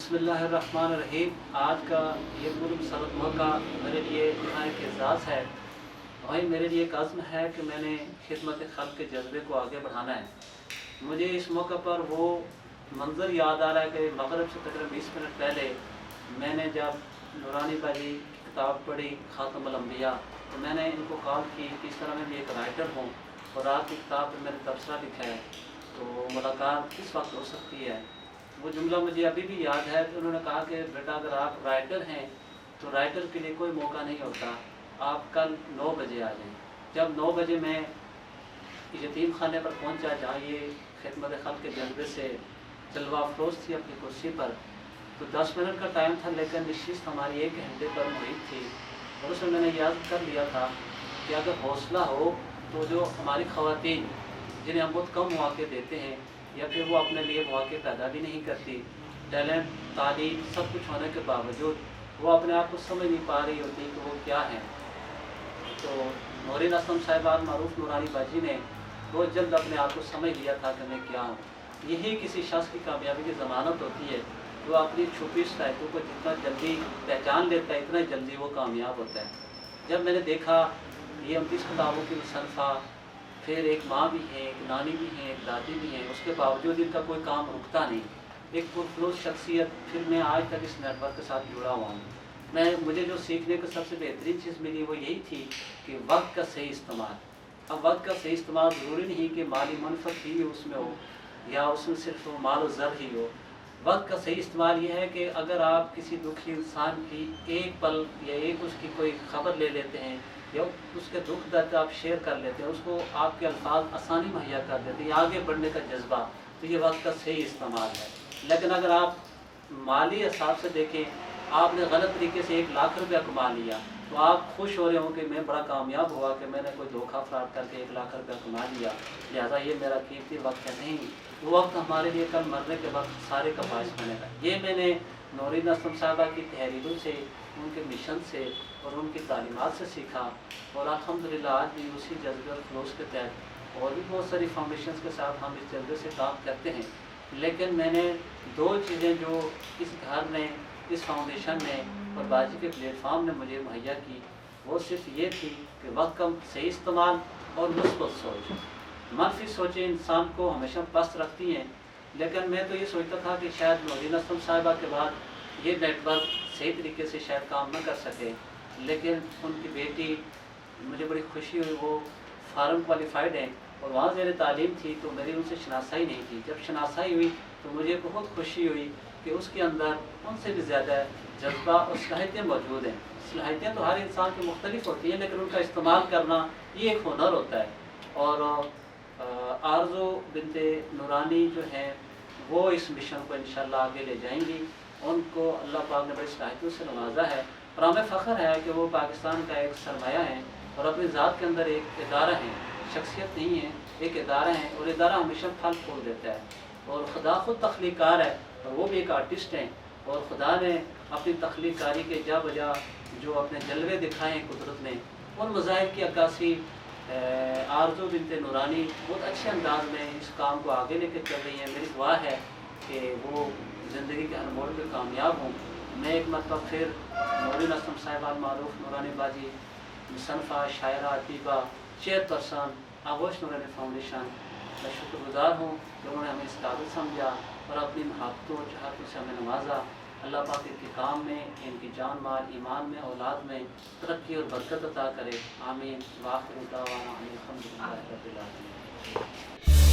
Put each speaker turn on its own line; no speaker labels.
बिस्मिल्लाहिर्रहमानिर्रहीम। आज का ये पूर्व मुसल्लत मौका मेरे लिए एक एजाज़ है। वही मेरे लिए एक अज़्म है कि मैंने खिदमत खल्क़ के जज्बे को आगे बढ़ाना है। मुझे इस मौके पर वो मंज़र याद आ रहा है कि मगरिब से तकरीबन 20 मिनट पहले मैंने जब नूरानी बाजी की किताब पढ़ी ख़ातमुल अंबिया, तो मैंने इनको कॉल की कि इस तरह मैं भी एक राइटर हूँ और आपकी किताब पर मैंने तबसरा लिखा है, तो मुलाकात किस वक्त हो सकती है। वो जुमला मुझे अभी भी याद है कि उन्होंने कहा कि बेटा अगर आप राइटर हैं तो राइटर के लिए कोई मौका नहीं होता, आप कल 9 बजे आ जाएँ। जब 9 बजे मैं यतीम खाने पर पहुंचा जहाँ ये खिदमत खल्क़ के जज्बे से जलवा अफरोज़ थी अपनी कुर्सी पर, तो 10 मिनट का टाइम था, लेकिन नशिस्त हमारी 1 घंटे पर मुहित थी। और उसमें मैंने याद कर लिया था कि अगर हौसला हो तो जो हमारी ख़वातीन जिन्हें हम बहुत कम मौके देते हैं या फिर वो अपने लिए मौके पैदा भी नहीं करती, टैलेंट तालीम सब कुछ होने के बावजूद वो अपने आप को समझ नहीं पा रही होती कि वो क्या है। तो नूरीन असलम साहिबा मारूफ नूरानी बाजी ने बहुत जल्द अपने आप को समझ लिया था कि मैं क्या हूँ। यही किसी शख्स की कामयाबी की ज़मानत होती है, जो अपनी छुपी सलाहियतों को जितना जल्दी पहचान लेता है इतना जल्दी वो कामयाब होता है। जब मैंने देखा ये 29 किताबों की मुसन्फ़ा, फिर एक माँ भी है, एक नानी भी है, एक दादी भी हैं, उसके बावजूद इनका कोई काम रुकता नहीं। एक पुरफ्लूस शख्सियत, फिर मैं आज तक इस नेटवर्क के साथ जुड़ा हुआ हूँ। मुझे जो सीखने को सबसे बेहतरीन चीज़ मिली वो यही थी कि वक्त का सही इस्तेमाल। अब वक्त का सही इस्तेमाल ज़रूरी नहीं कि माली मनफ़त ही उसमें हो या उसमें सिर्फ माल और ज़र ही हो। वक्त का सही इस्तेमाल ये है कि अगर आप किसी दुखी इंसान की एक पल या एक उसकी कोई ख़बर ले लेते हैं या उसके दुख दर्द आप शेयर कर लेते हैं, उसको आपके अल्फाज आसानी मुहैया कर देते हैं, आगे बढ़ने का जज्बा, तो ये वक्त का सही इस्तेमाल है। लेकिन अगर आप माली हिसाब से देखें, आपने गलत तरीके से 1 लाख रुपया कमा लिया तो आप खुश हो रहे हो कि मैं बड़ा कामयाब हुआ कि मैंने कोई धोखा फ्रॉड करके 1 लाख रुपया कमा लिया, लिहाजा ये मेरा कीमती वक्त है। नहीं, वो वक्त हमारे लिए कल मरने के वक्त सारे का बायस बनेगा। ये मैंने नूरीन असलम साहिबा की तहरीरों से, उनके मिशन से और उनकी तालीमात से सीखा। और अल्हम्दुलिल्लाह आज भी उसी जज्बे और खलूस के तहत और भी बहुत सारी फाउंडेशन के साथ हम इस जज्बे से काम करते हैं। लेकिन मैंने 2 चीज़ें जो इस घर ने, इस फाउंडेशन ने और बाजी के प्लेटफार्म ने मुझे मुहैया की, वो सिर्फ ये थी कि वक्त का सही इस्तेमाल और मुस्बत सोच। मनफी सोचें इंसान को हमेशा पस्त रखती हैं, लेकिन मैं तो ये सोचता था कि शायद नूरीन असलम साहिबा के बाद ये नेटवर्क सही तरीके से शायद काम न कर सके। लेकिन उनकी बेटी, मुझे बड़ी खुशी हुई, वो फार्म क्वालिफाइड हैं और वहाँ ज़ेर तालीम थी, तो मेरी उनसे शनासाई नहीं थी। जब शनासाई हुई तो मुझे बहुत खुशी हुई कि उसके अंदर उनसे भी ज़्यादा जज्बा और सलाहियतें मौजूद हैं। सलाहियतें तो हर इंसान की मुख्तलिफ होती हैं, लेकिन उनका इस्तेमाल करना ये एक हुनर होता है। और आरज़ू बिनते नूरानी जो हैं वो इस मिशन को इंशाअल्लाह आगे ले जाएंगी। उनको अल्लाह पाक ने बड़ी सलाहियतों से नवाजा है और हमें फ़ख्र है कि वो पाकिस्तान का एक सरमाया है और अपनी ज़ात के अंदर एक इदारा है, शख्सियत नहीं है, एक इदारा है और इदारा हमेशा फल फूल देता है। और खुदा खुद तख्लीकार है और वो भी एक आर्टिस्ट हैं और खुदा ने अपनी तख्लीकारी के जा बजा जो अपने जलवे दिखाए हैं कुदरत ने, उन मज़ाहिर की अक्कासी आरज़ू बिनते नूरानी बहुत अच्छे अंदाज में इस काम को आगे लेकर चल रही हैं। मेरी दुआ है कि वो ज़िंदगी के हर मोड़ पर कामयाब हों। मैं एक मरतबा फिर नूरीन असलम साहिबा मारूफ नूरानी बाजी मुसन्फ़ा, शायरा, अदीबा, चेयरपर्सन आगोश नूरानी फाउंडेशन मैं शुक्रगुज़ार हूँ कि उन्होंने हमें इस काबिल समझा और अपनी महाब्बतों और चाहतों से हमें नवाजा। अल्लाह पाक इनके काम में, इनकी जान माल, ईमान में, औलाद में तरक्की और बरकत अता करे। आमीन। वाखिर दावाना अनिल हम्दुलिल्लाहि रब्बिल आलमीन।